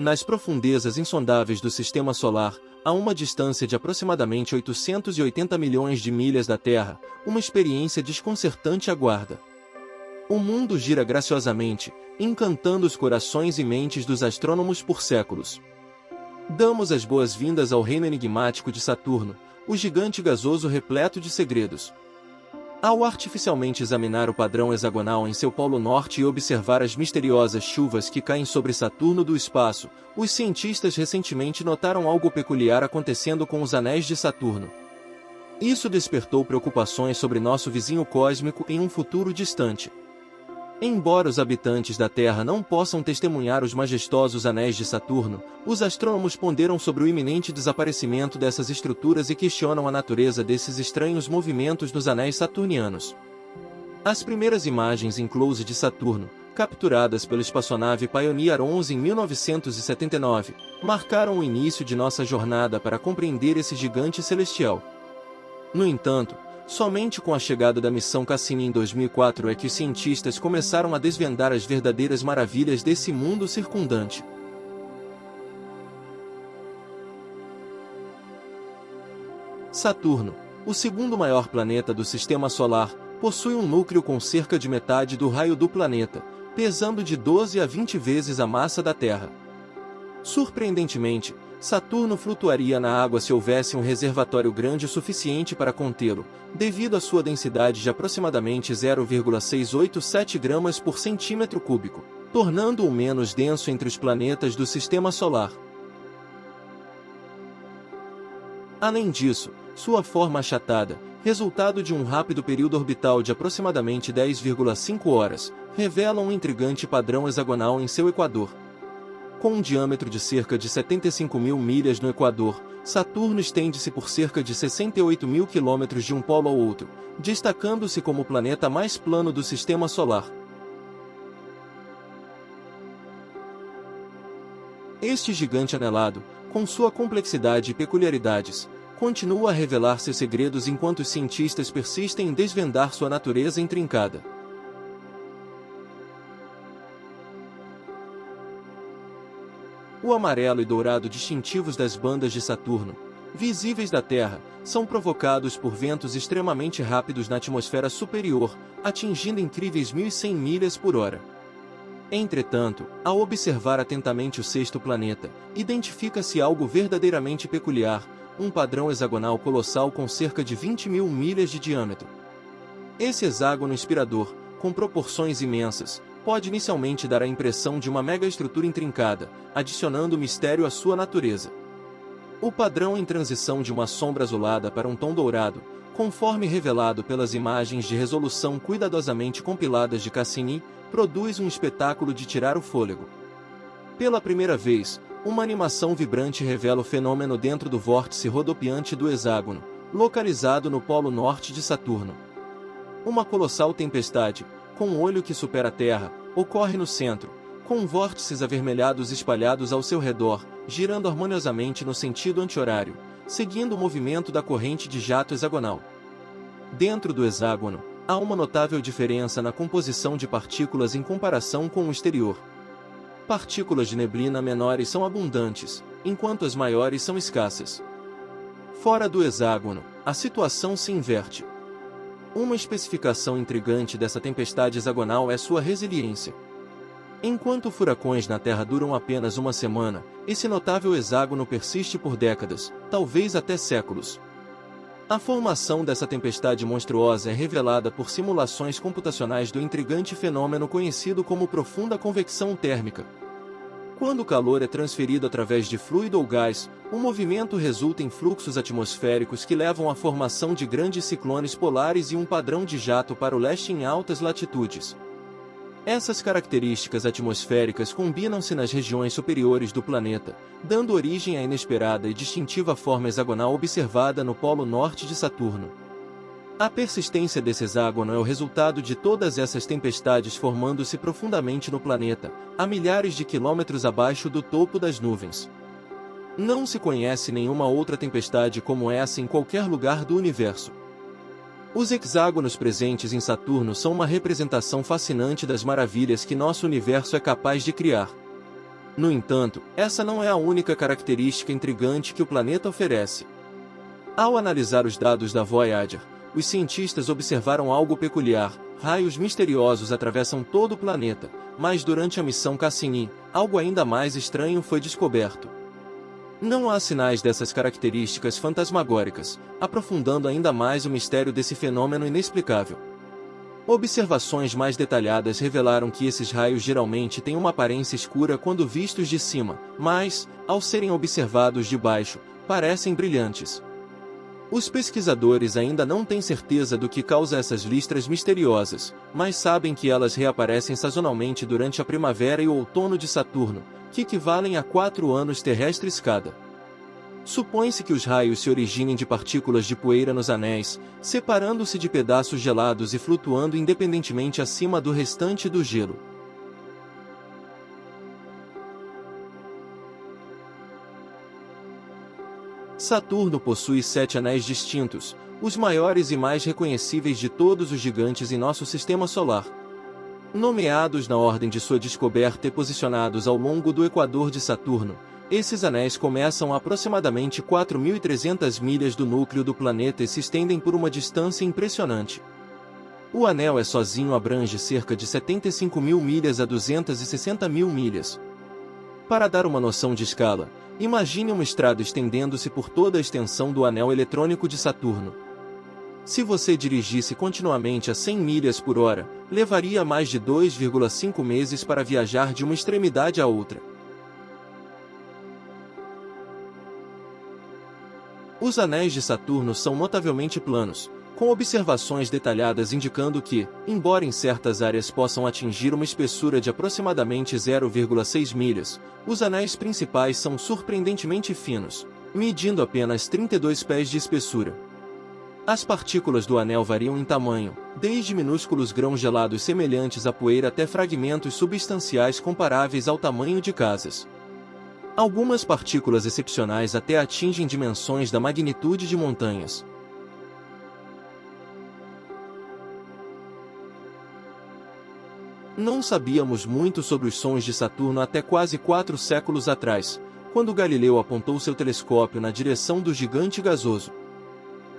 Nas profundezas insondáveis do Sistema Solar, a uma distância de aproximadamente 880 milhões de milhas da Terra, uma experiência desconcertante aguarda. O mundo gira graciosamente, encantando os corações e mentes dos astrônomos por séculos. Damos as boas-vindas ao reino enigmático de Saturno, o gigante gasoso repleto de segredos. Ao artificialmente examinar o padrão hexagonal em seu polo norte e observar as misteriosas chuvas que caem sobre Saturno do espaço, os cientistas recentemente notaram algo peculiar acontecendo com os anéis de Saturno. Isso despertou preocupações sobre nosso vizinho cósmico em um futuro distante. Embora os habitantes da Terra não possam testemunhar os majestosos anéis de Saturno, os astrônomos ponderam sobre o iminente desaparecimento dessas estruturas e questionam a natureza desses estranhos movimentos nos anéis saturnianos. As primeiras imagens em close de Saturno, capturadas pela espaçonave Pioneer 11 em 1979, marcaram o início de nossa jornada para compreender esse gigante celestial. No entanto, somente com a chegada da missão Cassini em 2004 é que os cientistas começaram a desvendar as verdadeiras maravilhas desse mundo circundante. Saturno, o segundo maior planeta do Sistema Solar, possui um núcleo com cerca de metade do raio do planeta, pesando de 12 a 20 vezes a massa da Terra. Surpreendentemente, Saturno flutuaria na água se houvesse um reservatório grande o suficiente para contê-lo, devido à sua densidade de aproximadamente 0,687 gramas por centímetro cúbico, tornando-o menos denso entre os planetas do Sistema Solar. Além disso, sua forma achatada, resultado de um rápido período orbital de aproximadamente 10,5 horas, revela um intrigante padrão hexagonal em seu equador. Com um diâmetro de cerca de 75 mil milhas no Equador, Saturno estende-se por cerca de 68 mil quilômetros de um polo ao outro, destacando-se como o planeta mais plano do Sistema Solar. Este gigante anelado, com sua complexidade e peculiaridades, continua a revelar seus segredos enquanto os cientistas persistem em desvendar sua natureza intrincada. O amarelo e dourado distintivos das bandas de Saturno, visíveis da Terra, são provocados por ventos extremamente rápidos na atmosfera superior, atingindo incríveis 1.100 milhas por hora. Entretanto, ao observar atentamente o sexto planeta, identifica-se algo verdadeiramente peculiar, um padrão hexagonal colossal com cerca de 20 mil milhas de diâmetro. Esse hexágono inspirador, com proporções imensas, pode inicialmente dar a impressão de uma megaestrutura intrincada, adicionando mistério à sua natureza. O padrão em transição de uma sombra azulada para um tom dourado, conforme revelado pelas imagens de resolução cuidadosamente compiladas de Cassini, produz um espetáculo de tirar o fôlego. Pela primeira vez, uma animação vibrante revela o fenômeno dentro do vórtice rodopiante do hexágono, localizado no polo norte de Saturno. Uma colossal tempestade, com um olho que supera a Terra, ocorre no centro, com vórtices avermelhados espalhados ao seu redor, girando harmoniosamente no sentido anti-horário, seguindo o movimento da corrente de jato hexagonal. Dentro do hexágono, há uma notável diferença na composição de partículas em comparação com o exterior. Partículas de neblina menores são abundantes, enquanto as maiores são escassas. Fora do hexágono, a situação se inverte. Uma especificação intrigante dessa tempestade hexagonal é sua resiliência. Enquanto furacões na Terra duram apenas uma semana, esse notável hexágono persiste por décadas, talvez até séculos. A formação dessa tempestade monstruosa é revelada por simulações computacionais do intrigante fenômeno conhecido como profunda convecção térmica. Quando o calor é transferido através de fluido ou gás, o movimento resulta em fluxos atmosféricos que levam à formação de grandes ciclones polares e um padrão de jato para o leste em altas latitudes. Essas características atmosféricas combinam-se nas regiões superiores do planeta, dando origem à inesperada e distintiva forma hexagonal observada no polo norte de Saturno. A persistência desse hexágono é o resultado de todas essas tempestades formando-se profundamente no planeta, a milhares de quilômetros abaixo do topo das nuvens. Não se conhece nenhuma outra tempestade como essa em qualquer lugar do universo. Os hexágonos presentes em Saturno são uma representação fascinante das maravilhas que nosso universo é capaz de criar. No entanto, essa não é a única característica intrigante que o planeta oferece. Ao analisar os dados da Voyager, os cientistas observaram algo peculiar: raios misteriosos atravessam todo o planeta, mas durante a missão Cassini, algo ainda mais estranho foi descoberto. Não há sinais dessas características fantasmagóricas, aprofundando ainda mais o mistério desse fenômeno inexplicável. Observações mais detalhadas revelaram que esses raios geralmente têm uma aparência escura quando vistos de cima, mas, ao serem observados de baixo, parecem brilhantes. Os pesquisadores ainda não têm certeza do que causa essas listras misteriosas, mas sabem que elas reaparecem sazonalmente durante a primavera e o outono de Saturno, que equivalem a 4 anos terrestres cada. Supõe-se que os raios se originem de partículas de poeira nos anéis, separando-se de pedaços gelados e flutuando independentemente acima do restante do gelo. Saturno possui 7 anéis distintos, os maiores e mais reconhecíveis de todos os gigantes em nosso sistema solar. Nomeados na ordem de sua descoberta e posicionados ao longo do equador de Saturno, esses anéis começam a aproximadamente 4.300 milhas do núcleo do planeta e se estendem por uma distância impressionante. O anel sozinho abrange cerca de 75.000 milhas a 260.000 milhas. Para dar uma noção de escala, imagine uma estrada estendendo-se por toda a extensão do anel eletrônico de Saturno. Se você dirigisse continuamente a 100 milhas por hora, levaria mais de 2,5 meses para viajar de uma extremidade à outra. Os anéis de Saturno são notavelmente planos, com observações detalhadas indicando que, embora em certas áreas possam atingir uma espessura de aproximadamente 0,6 milhas, os anéis principais são surpreendentemente finos, medindo apenas 32 pés de espessura. As partículas do anel variam em tamanho, desde minúsculos grãos gelados semelhantes a poeira até fragmentos substanciais comparáveis ao tamanho de casas. Algumas partículas excepcionais até atingem dimensões da magnitude de montanhas. Não sabíamos muito sobre os sons de Saturno até quase 4 séculos atrás, quando Galileu apontou seu telescópio na direção do gigante gasoso.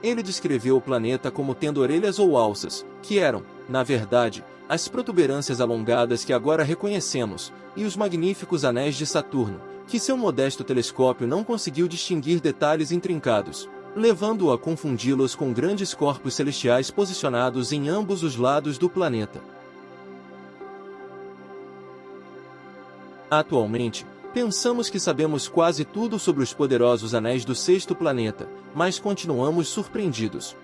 Ele descreveu o planeta como tendo orelhas ou alças, que eram, na verdade, as protuberâncias alongadas que agora reconhecemos, e os magníficos anéis de Saturno, que seu modesto telescópio não conseguiu distinguir detalhes intrincados, levando-o a confundi-los com grandes corpos celestiais posicionados em ambos os lados do planeta. Atualmente, pensamos que sabemos quase tudo sobre os poderosos anéis do sexto planeta, mas continuamos surpreendidos.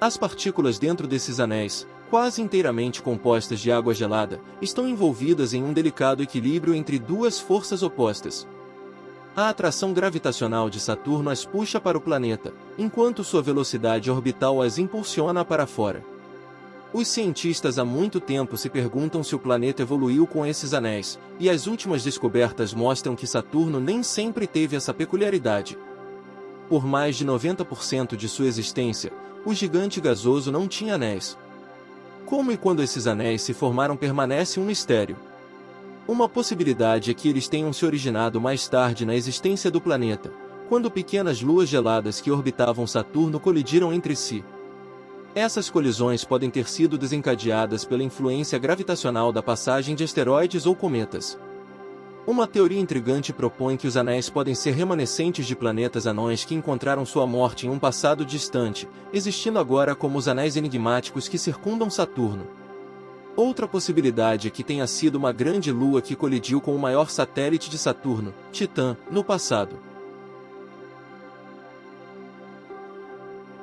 As partículas dentro desses anéis, quase inteiramente compostas de água gelada, estão envolvidas em um delicado equilíbrio entre duas forças opostas. A atração gravitacional de Saturno as puxa para o planeta, enquanto sua velocidade orbital as impulsiona para fora. Os cientistas há muito tempo se perguntam se o planeta evoluiu com esses anéis, e as últimas descobertas mostram que Saturno nem sempre teve essa peculiaridade. Por mais de 90% de sua existência, o gigante gasoso não tinha anéis. Como e quando esses anéis se formaram permanece um mistério. Uma possibilidade é que eles tenham se originado mais tarde na existência do planeta, quando pequenas luas geladas que orbitavam Saturno colidiram entre si. Essas colisões podem ter sido desencadeadas pela influência gravitacional da passagem de asteroides ou cometas. Uma teoria intrigante propõe que os anéis podem ser remanescentes de planetas anões que encontraram sua morte em um passado distante, existindo agora como os anéis enigmáticos que circundam Saturno. Outra possibilidade é que tenha sido uma grande lua que colidiu com o maior satélite de Saturno, Titã, no passado.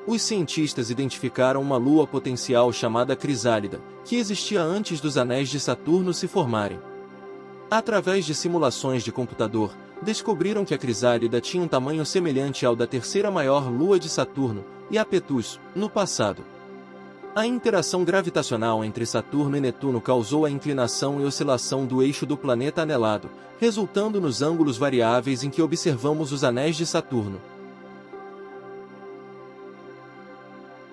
Os cientistas identificaram uma lua potencial chamada Crisálida, que existia antes dos anéis de Saturno se formarem. Através de simulações de computador, descobriram que a Crisálida tinha um tamanho semelhante ao da terceira maior lua de Saturno, Iapetus, no passado. A interação gravitacional entre Saturno e Netuno causou a inclinação e oscilação do eixo do planeta anelado, resultando nos ângulos variáveis em que observamos os anéis de Saturno.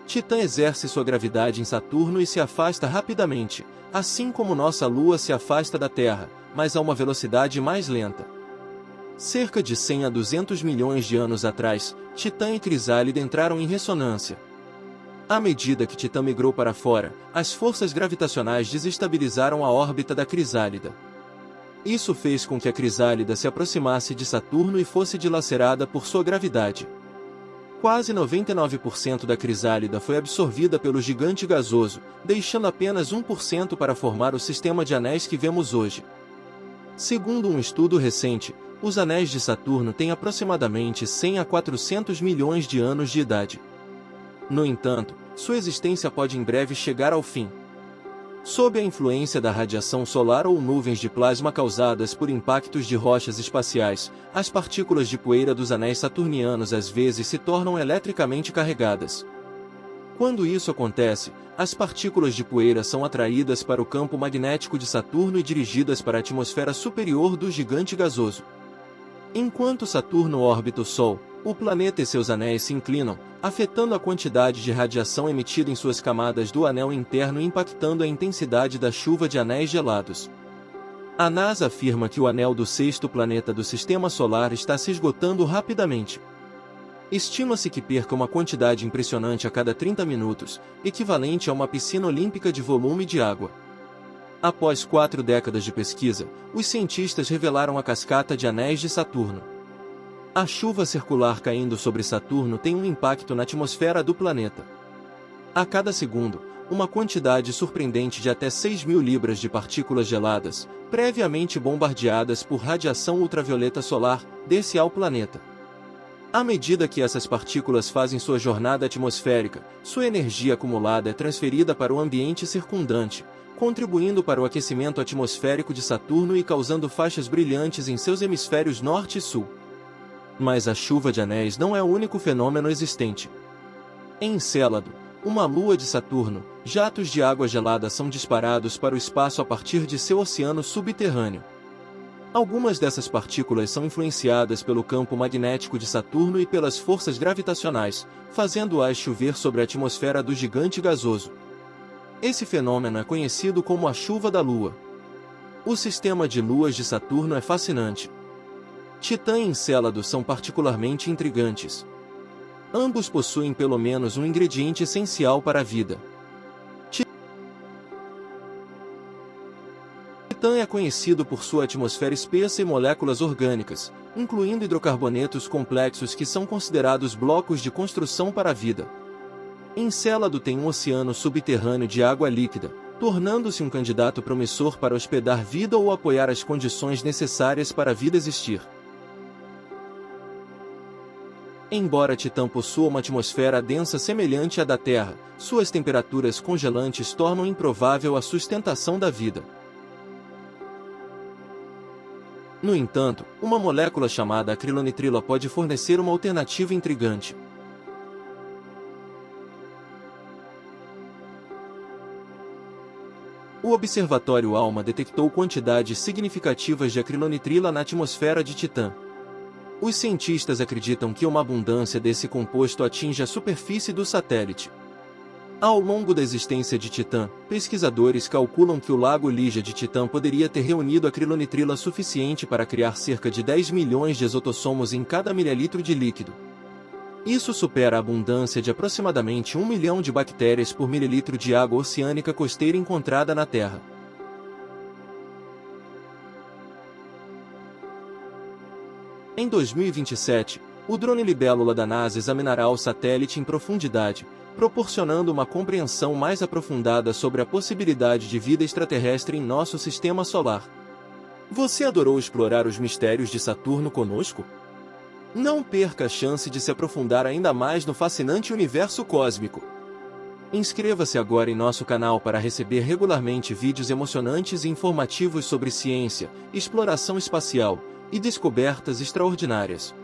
Titã exerce sua gravidade em Saturno e se afasta rapidamente, assim como nossa Lua se afasta da Terra, mas a uma velocidade mais lenta. Cerca de 100 a 200 milhões de anos atrás, Titã e Crisálida entraram em ressonância. À medida que Titã migrou para fora, as forças gravitacionais desestabilizaram a órbita da Crisálida. Isso fez com que a Crisálida se aproximasse de Saturno e fosse dilacerada por sua gravidade. Quase 99% da Crisálida foi absorvida pelo gigante gasoso, deixando apenas 1% para formar o sistema de anéis que vemos hoje. Segundo um estudo recente, os anéis de Saturno têm aproximadamente 100 a 400 milhões de anos de idade. No entanto, sua existência pode em breve chegar ao fim. Sob a influência da radiação solar ou nuvens de plasma causadas por impactos de rochas espaciais, as partículas de poeira dos anéis saturnianos às vezes se tornam eletricamente carregadas. Quando isso acontece, as partículas de poeira são atraídas para o campo magnético de Saturno e dirigidas para a atmosfera superior do gigante gasoso. Enquanto Saturno orbita o Sol, o planeta e seus anéis se inclinam, afetando a quantidade de radiação emitida em suas camadas do anel interno e impactando a intensidade da chuva de anéis gelados. A NASA afirma que o anel do sexto planeta do Sistema Solar está se esgotando rapidamente. Estima-se que perca uma quantidade impressionante a cada 30 minutos, equivalente a uma piscina olímpica de volume de água. Após 4 décadas de pesquisa, os cientistas revelaram a cascata de anéis de Saturno. A chuva circular caindo sobre Saturno tem um impacto na atmosfera do planeta. A cada segundo, uma quantidade surpreendente de até 6.000 libras de partículas geladas, previamente bombardeadas por radiação ultravioleta solar, desce ao planeta. À medida que essas partículas fazem sua jornada atmosférica, sua energia acumulada é transferida para o ambiente circundante, contribuindo para o aquecimento atmosférico de Saturno e causando faixas brilhantes em seus hemisférios norte e sul. Mas a chuva de anéis não é o único fenômeno existente. Em Encélado, uma lua de Saturno, jatos de água gelada são disparados para o espaço a partir de seu oceano subterrâneo. Algumas dessas partículas são influenciadas pelo campo magnético de Saturno e pelas forças gravitacionais, fazendo-as chover sobre a atmosfera do gigante gasoso. Esse fenômeno é conhecido como a chuva da Lua. O sistema de luas de Saturno é fascinante. Titã e Encélado são particularmente intrigantes. Ambos possuem pelo menos um ingrediente essencial para a vida. Titã é conhecido por sua atmosfera espessa e moléculas orgânicas, incluindo hidrocarbonetos complexos que são considerados blocos de construção para a vida. Encélado tem um oceano subterrâneo de água líquida, tornando-se um candidato promissor para hospedar vida ou apoiar as condições necessárias para a vida existir. Embora Titã possua uma atmosfera densa semelhante à da Terra, suas temperaturas congelantes tornam improvável a sustentação da vida. No entanto, uma molécula chamada acrilonitrila pode fornecer uma alternativa intrigante. O Observatório ALMA detectou quantidades significativas de acrilonitrila na atmosfera de Titã. Os cientistas acreditam que uma abundância desse composto atinge a superfície do satélite. Ao longo da existência de Titã, pesquisadores calculam que o lago Ligia de Titã poderia ter reunido acrilonitrila suficiente para criar cerca de 10 milhões de exotossomos em cada mililitro de líquido. Isso supera a abundância de aproximadamente 1 milhão de bactérias por mililitro de água oceânica costeira encontrada na Terra. Em 2027, o drone Libélula da NASA examinará o satélite em profundidade, proporcionando uma compreensão mais aprofundada sobre a possibilidade de vida extraterrestre em nosso sistema solar. Você adorou explorar os mistérios de Saturno conosco? Não perca a chance de se aprofundar ainda mais no fascinante universo cósmico. Inscreva-se agora em nosso canal para receber regularmente vídeos emocionantes e informativos sobre ciência, exploração espacial e descobertas extraordinárias.